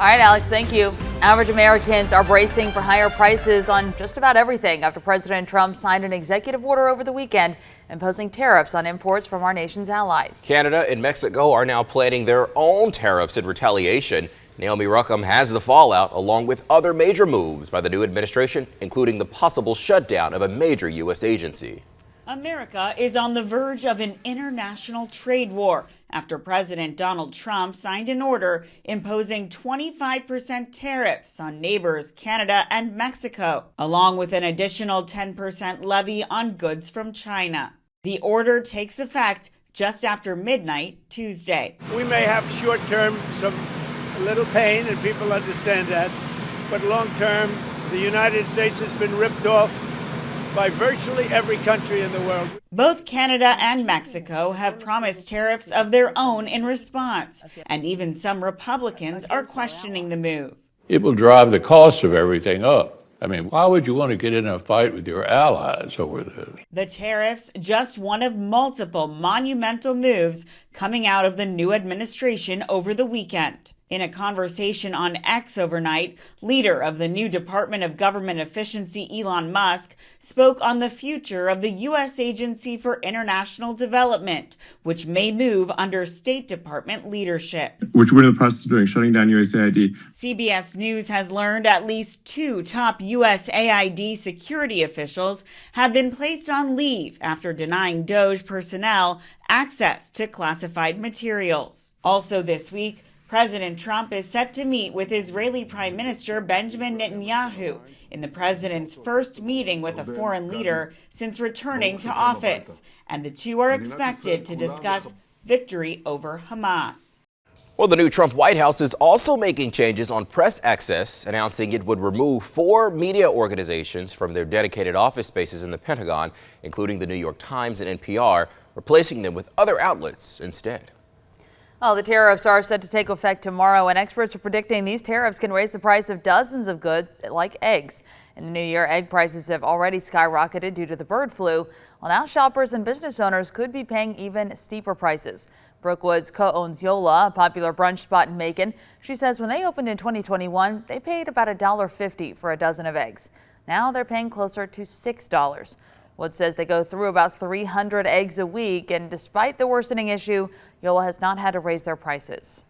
All right, Alex, thank you. Average Americans are bracing for higher prices on just about everything after President Trump signed an executive order over the weekend imposing tariffs on imports from our nation's allies. Canada and Mexico are now planning their own tariffs in retaliation. Naomi Ruckham has the fallout, along with other major moves by the new administration, including the possible shutdown of a major U.S. agency. America is on the verge of an international trade war after President Donald Trump signed an order imposing 25% tariffs on neighbors Canada and Mexico, along with an additional 10% levy on goods from China. The order takes effect just after midnight Tuesday. We may have short-term a little pain, and people understand that, but long-term, the United States has been ripped off by virtually every country in the world. Both Canada and Mexico have promised tariffs of their own in response, and even some Republicans are questioning the move. It will drive the cost of everything up. I mean, why would you want to get in a fight with your allies over this? The tariffs, just one of multiple monumental moves coming out of the new administration over the weekend. In a conversation on X overnight, leader of the new Department of Government Efficiency, Elon Musk, spoke on the future of the U.S. Agency for International Development, which may move under State Department leadership. Which we're in the process of doing, shutting down USAID. CBS News has learned at least 2 top USAID security officials have been placed on leave after denying DOJ personnel access to classified materials. Also this week, President Trump is set to meet with Israeli Prime Minister Benjamin Netanyahu in the president's first meeting with a foreign leader since returning to office, and the two are expected to discuss victory over Hamas. Well, the new Trump White House is also making changes on press access, announcing it would remove 4 media organizations from their dedicated office spaces in the Pentagon, including the New York Times and NPR, replacing them with other outlets instead. Well, the tariffs are set to take effect tomorrow, and experts are predicting these tariffs can raise the price of dozens of goods like eggs. In the new year, egg prices have already skyrocketed due to the bird flu. Well, now shoppers and business owners could be paying even steeper prices. Brooke Woods co-owns Yola, a popular brunch spot in Macon. She says when they opened in 2021, they paid about $1.50 for a dozen of eggs. Now they're paying closer to $6. Woods says they go through about 300 eggs a week, and despite the worsening issue, Yola has not had to raise their prices.